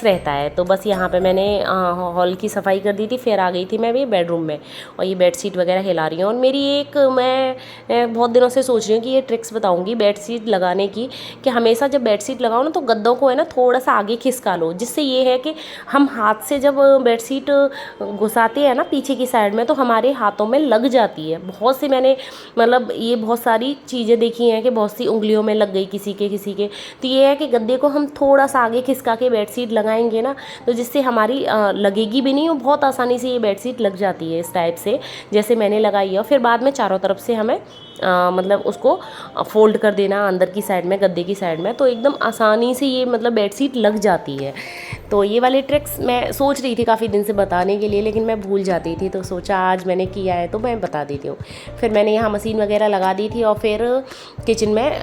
रहता है। तो बस यहाँ पे मैंने हॉल की सफाई कर दी थी, फिर आ गई थी मैं भी बेडरूम में और ये बेडशीट वगैरह हिला रही हूँ। और मेरी एक मैं बहुत दिनों से सोच रही हूँ कि ये ट्रिक्स बताऊँगी बेडशीट लगाने की, कि हमेशा जब बेडशीट लगाओ ना तो गद्दों को है ना थोड़ा सा आगे खिसका लो, जिससे ये है कि हम हाथ से जब बेडशीट घुसाते हैं ना पीछे की साइड में तो हमारे हाथों में लग जाती है। बहुत सी मैंने मतलब ये बहुत सारी चीज़ें देखी हैं कि बहुत सी उंगलियों में लग गई किसी के। तो ये है कि गद्दे को हम थोड़ा सा आगे खिसका के बेडशीट लगाएंगे ना तो जिससे हमारी लगेगी भी नहीं और बहुत आसानी से ये बेडशीट लग जाती है इस टाइप से जैसे मैंने लगाई है। और फिर बाद में चारों तरफ से हमें मतलब उसको फोल्ड कर देना अंदर की साइड में, गद्दे की साइड में, तो एकदम आसानी से ये मतलब बेडशीट लग जाती है। तो ये वाले ट्रिक्स मैं सोच रही थी काफ़ी दिन से बताने के लिए, लेकिन मैं भूल जाती थी, तो सोचा आज मैंने किया है तो मैं बता देती हूँ। फिर मैंने यहाँ मशीन वगैरह लगा दी थी और फिर किचन में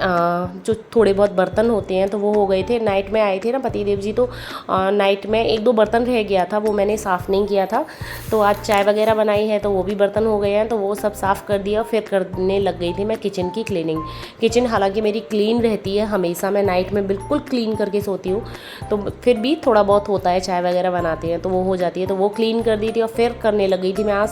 जो थोड़े बहुत बर्तन होते हैं तो वो हो गए थे। नाइट में आए थे ना पतिदेव जी, तो नाइट में एक दो बर्तन रह गया था, वो मैंने साफ़ नहीं किया था। तो आज चाय वगैरह बनाई है तो वो भी बर्तन हो गए हैं, तो वो सब साफ़ कर दिया। फिर करने लग गई थी मैं किचन की क्लीनिंग। किचन हालांकि मेरी क्लीन रहती है हमेशा, मैं नाइट में बिल्कुल क्लीन करके सोती हूँ, तो फिर भी थोड़ा बहुत होता है, चाय वगैरह बनाते हैं तो वो हो जाती है, तो वो क्लीन कर दी थी। और फिर करने लग गई थी मैं आज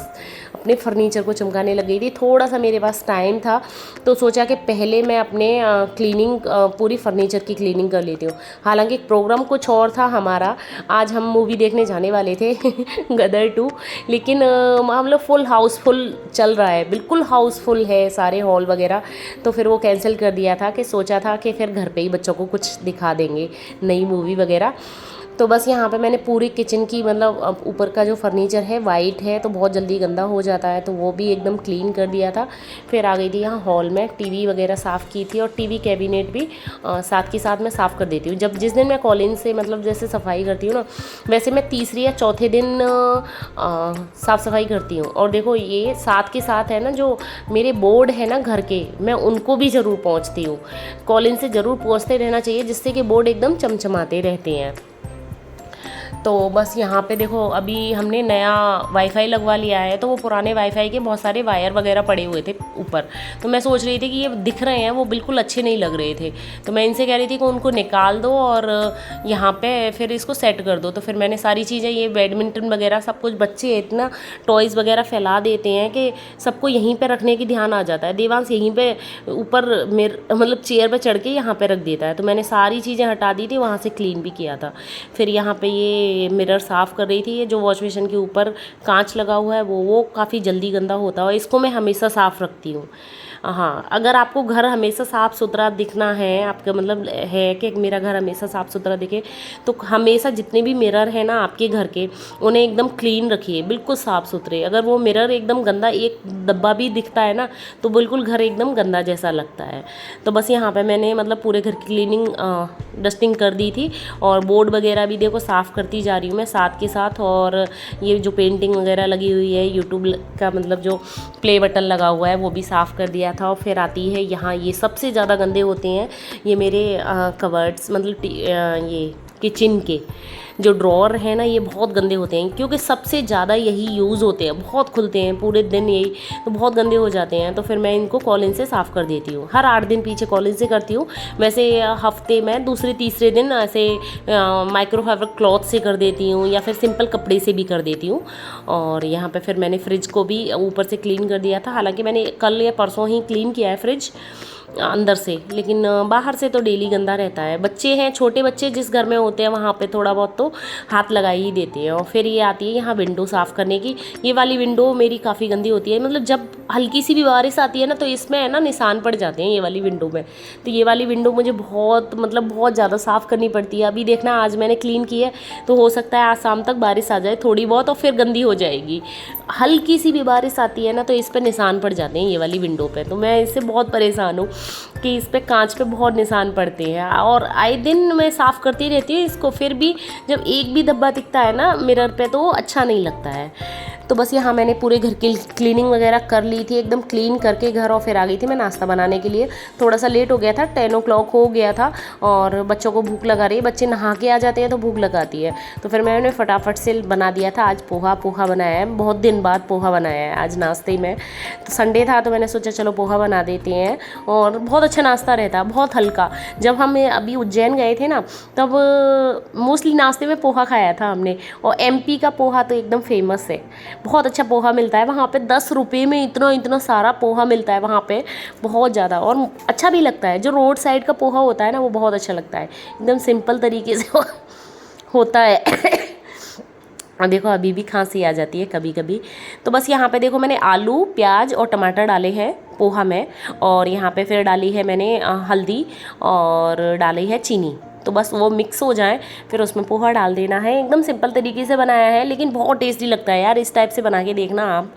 अपने फर्नीचर को चमकाने लग गई थी। थोड़ा सा मेरे पास टाइम था तो सोचा कि पहले मैं अपने क्लीनिंग पूरी फर्नीचर की क्लीनिंग कर लेती हूँ। हालांकि प्रोग्राम कुछ और था हमारा, आज हम मूवी देखने जाने वाले थे गदर 2, लेकिन हम लोग फुल हाउसफुल चल रहा है, बिल्कुल हाउसफुल है सारे हॉल वगैरह, तो फिर वो कैंसिल कर दिया था कि सोचा था कि फिर घर पे ही बच्चों को कुछ दिखा देंगे नई मूवी वगैरह। तो बस यहाँ पे मैंने पूरी किचन की मतलब ऊपर का जो फर्नीचर है वाइट है तो बहुत जल्दी गंदा हो जाता है, तो वो भी एकदम क्लीन कर दिया था। फिर आ गई थी यहाँ हॉल में, टीवी वगैरह साफ़ की थी और टीवी कैबिनेट भी साथ के साथ मैं साफ़ कर देती हूँ। जब जिस दिन मैं कॉलिन से मतलब जैसे सफाई करती हूँ ना, वैसे मैं तीसरी या चौथे दिन साफ़ सफाई करती हूँ। और देखो ये साथ के साथ है ना जो मेरे बोर्ड है ना घर के, मैं उनको भी ज़रूर पोंछती हूँ। कॉलिन से ज़रूर पोंछते रहना चाहिए जिससे कि बोर्ड एकदम चमचमाते रहते हैं। तो बस यहाँ पे देखो अभी हमने नया वाईफाई लगवा लिया है, तो वो पुराने वाईफाई के बहुत सारे वायर वगैरह पड़े हुए थे ऊपर, तो मैं सोच रही थी कि ये दिख रहे हैं वो बिल्कुल अच्छे नहीं लग रहे थे, तो मैं इनसे कह रही थी कि उनको निकाल दो और यहाँ पे फिर इसको सेट कर दो। तो फिर मैंने सारी चीज़ें, ये बैडमिंटन वगैरह सब कुछ, बच्चे इतना टॉयज़ वगैरह फैला देते हैं कि सबको यहीं पर रखने की ध्यान आ जाता है। देवांश यहीं पर ऊपर मेरे मतलब चेयर पर चढ़ के यहाँ पर रख देता है, तो मैंने सारी चीज़ें हटा दी थी, वहाँ से क्लीन भी किया था। फिर यहाँ पे ये मिरर साफ़ कर रही थी, ये जो वॉश बेसिन के ऊपर कांच लगा हुआ है वो काफ़ी जल्दी गंदा होता है और इसको मैं हमेशा साफ़ रखती हूँ। हाँ, अगर आपको घर हमेशा साफ़ सुथरा दिखना है, आपका मतलब है कि मेरा घर हमेशा साफ़ सुथरा दिखे, तो हमेशा जितने भी मिरर हैं ना आपके घर के, उन्हें एकदम क्लीन रखिए, बिल्कुल साफ़ सुथरे। अगर वो मिरर एकदम गंदा, एक डब्बा भी दिखता है ना, तो बिल्कुल घर एकदम गंदा जैसा लगता है। तो बस यहाँ पे मैंने मतलब पूरे घर की क्लीनिंग डस्टिंग कर दी थी और बोर्ड वगैरह भी देखो साफ़ करती जा रही हूँ मैं साथ के साथ। और ये जो पेंटिंग वगैरह लगी हुई है, यूट्यूब का मतलब जो प्ले बटन लगा हुआ है वो भी साफ़ कर दिया था। और फिर आती है यहाँ, ये सबसे ज़्यादा गंदे होते हैं ये मेरे कवर्ड्स, मतलब ये किचन के जो ड्रॉर है ना, ये बहुत गंदे होते हैं क्योंकि सबसे ज़्यादा यही यूज़ होते हैं, बहुत खुलते हैं पूरे दिन यही, तो बहुत गंदे हो जाते हैं। तो फिर मैं इनको कॉलिन से साफ़ कर देती हूँ, हर 8 दिन पीछे कॉलिन से करती हूँ। वैसे हफ्ते में दूसरे तीसरे दिन ऐसे माइक्रोफाइबर क्लॉथ से कर देती हूँ या फिर सिंपल कपड़े से भी कर देती हूँ। और यहाँ पर फिर मैंने फ्रिज को भी ऊपर से क्लीन कर दिया था, हालाँकि मैंने कल या परसों ही क्लीन किया है फ्रिज अंदर से, लेकिन बाहर से तो डेली गंदा रहता है। बच्चे हैं, छोटे बच्चे जिस घर में होते हैं वहाँ पे थोड़ा बहुत तो हाथ लगा ही देते हैं। और फिर ये आती है यहाँ विंडो साफ़ करने की, ये वाली विंडो मेरी काफ़ी गंदी होती है, मतलब जब हल्की सी भी बारिश आती है ना तो इसमें है ना निशान पड़ जाते हैं ये वाली विंडो में। तो ये वाली विंडो मुझे बहुत मतलब बहुत ज़्यादा साफ़ करनी पड़ती है। अभी देखना आज मैंने क्लीन की है तो हो सकता है आज शाम तक बारिश आ जाए थोड़ी बहुत और फिर गंदी हो जाएगी। हल्की सी भी बारिश आती है ना तो इस पर निशान पड़ जाते हैं ये वाली विंडो पे, तो मैं इससे बहुत परेशान हूँ कि इस पे कांच पे बहुत निशान पड़ते हैं। और आए दिन मैं साफ़ करती रहती हूँ इसको, फिर भी जब एक भी धब्बा दिखता है ना मिरर पे तो अच्छा नहीं लगता है। तो बस यहाँ मैंने पूरे घर की क्लीनिंग वगैरह कर ली थी, एकदम क्लीन करके घर, और फिर आ गई थी मैं नाश्ता बनाने के लिए। थोड़ा सा लेट हो गया था, 10 o'clock हो गया था और बच्चों को भूख लगा रही है, बच्चे नहा के आ जाते हैं तो भूख लगाती है। तो फिर मैंने फटाफट से बना दिया था, आज पोहा बनाया है, बहुत दिन बाद पोहा बनाया है आज नाश्ते में। तो संडे था तो मैंने सोचा चलो पोहा बना देते हैं और बहुत अच्छा नाश्ता रहता है, बहुत हल्का। जब हम अभी उज्जैन गए थे ना, तब मोस्टली नाश्ते में पोहा खाया था हमने। और एमपी का पोहा तो एकदम फेमस है, बहुत अच्छा पोहा मिलता है वहाँ पे। 10 रुपये में इतना इतना सारा पोहा मिलता है वहाँ पे, बहुत ज़्यादा, और अच्छा भी लगता है। जो रोड साइड का पोहा होता है ना, वो बहुत अच्छा लगता है, एकदम सिंपल तरीके से होता है। और देखो अभी भी खांसी आ जाती है कभी कभी। तो बस यहाँ पे देखो मैंने आलू, प्याज और टमाटर डाले हैं पोहा में, और यहाँ पे फिर डाली है मैंने हल्दी, और डाली है चीनी। तो बस वो मिक्स हो जाए, फिर उसमें पोहा डाल देना है। एकदम सिंपल तरीके से बनाया है, लेकिन बहुत टेस्टी लगता है यार। इस टाइप से बना के देखना आप,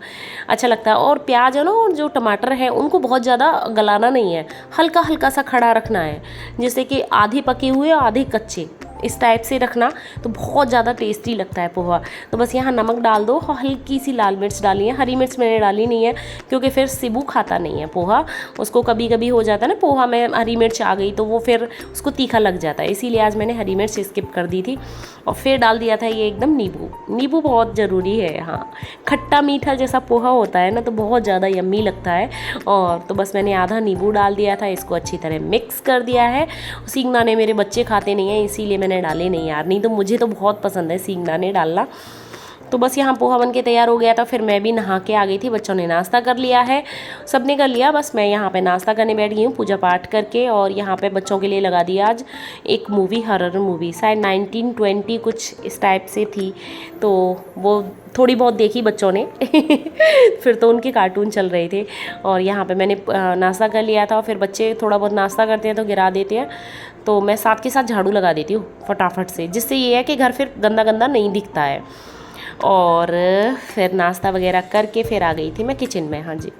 अच्छा लगता है। और प्याज है ना, और जो टमाटर है उनको बहुत ज़्यादा गलाना नहीं है, हल्का हल्का सा खड़ा रखना है, जैसे कि आधे पके हुए आधे कच्चे, इस टाइप से रखना, तो बहुत ज़्यादा टेस्टी लगता है पोहा। तो बस यहाँ नमक डाल दो, हल्की सी लाल मिर्च डाली है, हरी मिर्च मैंने डाली नहीं है क्योंकि फिर सिबू खाता नहीं है पोहा, उसको कभी कभी हो जाता है ना पोहा में हरी मिर्च आ गई तो वो फिर उसको तीखा लग जाता है, इसीलिए आज मैंने हरी मिर्च स्किप कर दी थी। और फिर डाल दिया था ये एकदम नींबू। नींबू बहुत ज़रूरी है, हाँ, खट्टा मीठा जैसा पोहा होता है ना, तो बहुत ज़्यादा यम्मी लगता है। और तो बस मैंने आधा नींबू डाल दिया था, इसको अच्छी तरह मिक्स कर दिया है। सींगदाने मेरे बच्चे खाते नहीं हैं, इसीलिए मैंने डाले नहीं यार, नहीं तो मुझे तो बहुत पसंद है सींगदाने डालना। तो बस यहाँ पोहा बन के तैयार हो गया था। फिर मैं भी नहा के आ गई थी, बच्चों ने नाश्ता कर लिया है, सबने कर लिया, बस मैं यहाँ पे नाश्ता करने बैठ गई हूँ पूजा पाठ करके। और यहाँ पे बच्चों के लिए लगा दिया आज एक मूवी, हॉरर मूवी, शायद 1920 कुछ इस टाइप से थी, तो वो थोड़ी बहुत देखी बच्चों ने। फिर तो उनके कार्टून चल रहे थे, और यहाँ पे मैंने नाश्ता कर लिया था। और फिर बच्चे थोड़ा बहुत नाश्ता करते हैं तो गिरा देते हैं, तो मैं साथ के साथ झाड़ू लगा देती हूँ फटाफट से, जिससे ये है कि घर फिर गंदा गंदा नहीं दिखता है। और फिर नाश्ता वगैरह करके फिर आ गई थी मैं किचन में। हाँ जी,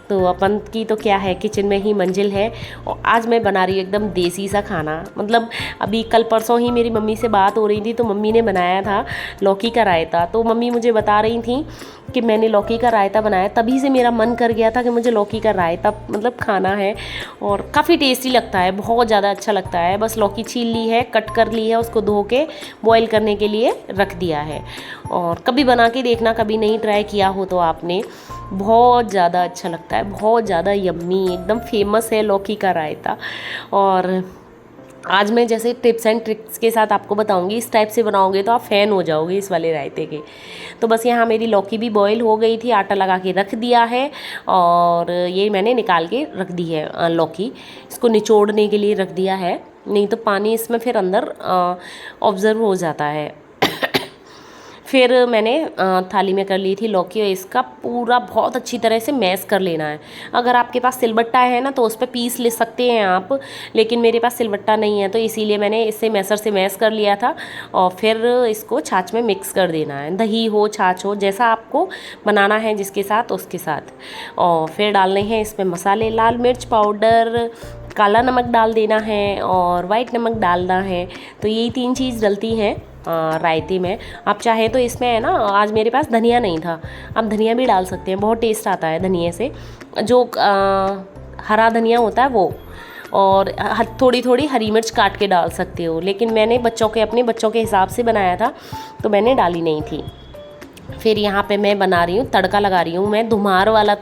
तो अपन की तो क्या है, किचन में ही मंजिल है। और आज मैं बना रही हूँ एकदम देसी सा खाना, मतलब अभी कल परसों ही मेरी मम्मी से बात हो रही थी, तो मम्मी ने बनाया था लौकी का रायता। तो मम्मी मुझे बता रही थी कि मैंने लौकी का रायता बनाया, तभी से मेरा मन कर गया था कि मुझे लौकी का रायता मतलब खाना है। और काफ़ी टेस्टी लगता है, बहुत ज़्यादा अच्छा लगता है। बस लौकी छील ली है, कट कर ली है, उसको धो के बॉईल करने के लिए रख दिया है। और कभी बना के देखना, कभी नहीं ट्राई किया हो तो आपने, बहुत ज़्यादा अच्छा लगता है, बहुत ज़्यादा यम्मी, एकदम फेमस है लौकी का रायता। और आज मैं जैसे टिप्स एंड ट्रिक्स के साथ आपको बताऊंगी, इस टाइप से बनाओगे तो आप फ़ैन हो जाओगे इस वाले रायते के। तो बस यहाँ मेरी लौकी भी बॉईल हो गई थी, आटा लगा के रख दिया है, और ये मैंने निकाल के रख दी है लौकी, इसको निचोड़ने के लिए रख दिया है, नहीं तो पानी इसमें फिर अंदर ऑब्ज़र्व हो जाता है। फिर मैंने थाली में कर ली थी लौकी, और इसका पूरा बहुत अच्छी तरह से मैश कर लेना है। अगर आपके पास सिलबट्टा है ना, तो उस पर पीस ले सकते हैं आप, लेकिन मेरे पास सिलबट्टा नहीं है, तो इसीलिए मैंने इससे मैसर से मैश कर लिया था। और फिर इसको छाछ में मिक्स कर देना है, दही हो छाछ हो, जैसा आपको बनाना है जिसके साथ उसके साथ। और फिर डालने हैं इसमें मसाले, लाल मिर्च पाउडर, काला नमक डाल देना है, और वाइट नमक डालना है। तो यही 3 चीज़ डलती हैं रायते में। आप चाहे तो इसमें है ना, आज मेरे पास धनिया नहीं था, आप धनिया भी डाल सकते हैं, बहुत टेस्ट आता है धनिया से, जो हरा धनिया होता है वो। और थोड़ी थोड़ी हरी मिर्च काट के डाल सकते हो, लेकिन मैंने अपने बच्चों के हिसाब से बनाया था, तो मैंने डाली नहीं थी। फिर यहाँ पे मैं बना रही हूँ, तड़का लगा रही हूँ मैं धुमार वाला,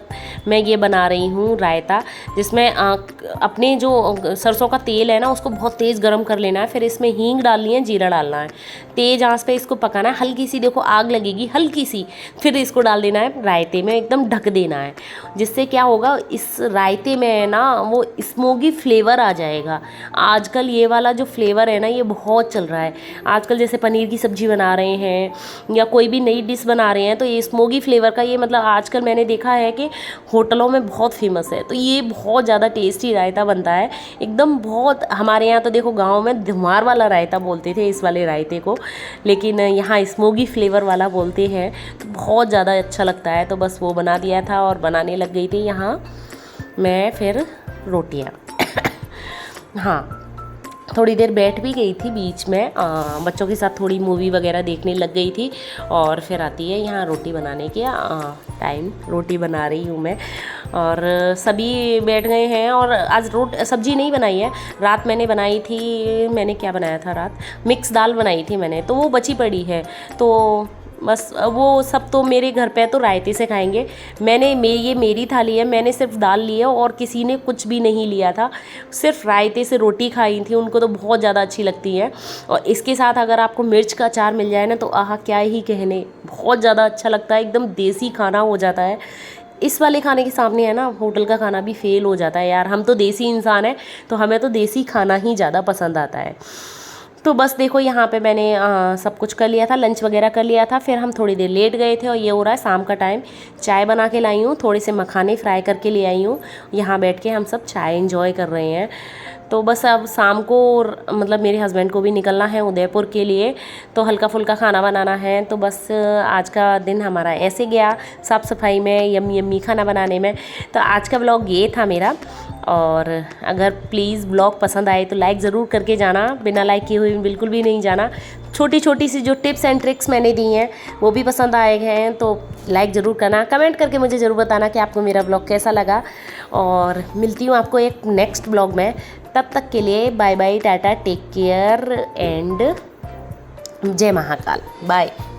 मैं ये बना रही हूँ रायता, जिसमें अपने जो सरसों का तेल है ना, उसको बहुत तेज़ गरम कर लेना है। फिर इसमें हींग डालनी है, जीरा डालना है, तेज़ आंच पे इसको पकाना है, हल्की सी देखो आग लगेगी हल्की सी, फिर इसको डाल देना है रायते में, एकदम ढक देना है। जिससे क्या होगा, इस रायते में है ना वो स्मोकी फ्लेवर आ जाएगा। आजकल ये वाला जो फ्लेवर है ना, ये बहुत चल रहा है आजकल। जैसे पनीर की सब्ज़ी बना रहे हैं या कोई भी नई डिश बना रहे हैं, तो ये स्मोकी फ्लेवर का ये मतलब आजकल मैंने देखा है कि होटलों में बहुत फेमस है। तो ये बहुत ज़्यादा टेस्टी रायता बनता है एकदम, बहुत। हमारे यहाँ तो देखो गांव में धुमार वाला रायता बोलते थे इस वाले रायते को, लेकिन यहाँ स्मोकी फ्लेवर वाला बोलते हैं, तो बहुत ज़्यादा अच्छा लगता है। तो बस वो बना दिया था और बनाने लग गई थी यहाँ मैं फिर रोटियाँ। हाँ, थोड़ी देर बैठ भी गई थी बीच में, बच्चों के साथ थोड़ी मूवी वगैरह देखने लग गई थी। और फिर आती है यहाँ रोटी बनाने की टाइम, रोटी बना रही हूँ मैं, और सभी बैठ गए हैं। और आज सब्जी नहीं बनाई है, रात मैंने बनाई थी, मैंने क्या बनाया था रात, मिक्स दाल बनाई थी मैंने, तो वो बची पड़ी है। तो बस वो सब तो मेरे घर पे तो रायते से खाएंगे। ये मेरी थाली है, मैंने सिर्फ दाल ली है और किसी ने कुछ भी नहीं लिया था, सिर्फ रायते से रोटी खाई थी, उनको तो बहुत ज़्यादा अच्छी लगती है। और इसके साथ अगर आपको मिर्च का अचार मिल जाए ना तो आहा क्या ही कहने, बहुत ज़्यादा अच्छा लगता है, एकदम देसी खाना हो जाता है। इस वाले खाने के सामने है ना होटल का खाना भी फेल हो जाता है यार। हम तो देसी इंसान हैं तो हमें तो देसी खाना ही ज़्यादा पसंद आता है। तो बस देखो यहाँ पे मैंने सब कुछ कर लिया था, लंच वगैरह कर लिया था, फिर हम थोड़ी देर लेट गए थे और ये हो रहा है शाम का टाइम। चाय बना के लाई हूँ, थोड़े से मखाने फ्राई करके ले आई हूँ, यहाँ बैठ के हम सब चाय एंजॉय कर रहे हैं। तो बस अब शाम को मतलब मेरे हस्बैंड को भी निकलना है उदयपुर के लिए, तो हल्का फुल्का खाना बनाना है। तो बस आज का दिन हमारा ऐसे गया, साफ़ सफाई में, यम्मी यम्मी खाना बनाने में। तो आज का ब्लॉग ये था मेरा। और अगर प्लीज़ ब्लॉग पसंद आए तो लाइक ज़रूर करके जाना, बिना लाइक किए हुए बिल्कुल भी नहीं जाना। छोटी छोटी सी जो टिप्स एंड ट्रिक्स मैंने दी हैं वो भी पसंद आए हैं तो लाइक ज़रूर करना। कमेंट करके मुझे ज़रूर बताना कि आपको मेरा ब्लॉग कैसा लगा। और मिलती हूँ आपको एक नेक्स्ट ब्लॉग में, तब तक के लिए bye bye, tata, take care and जय महाकाल, बाय।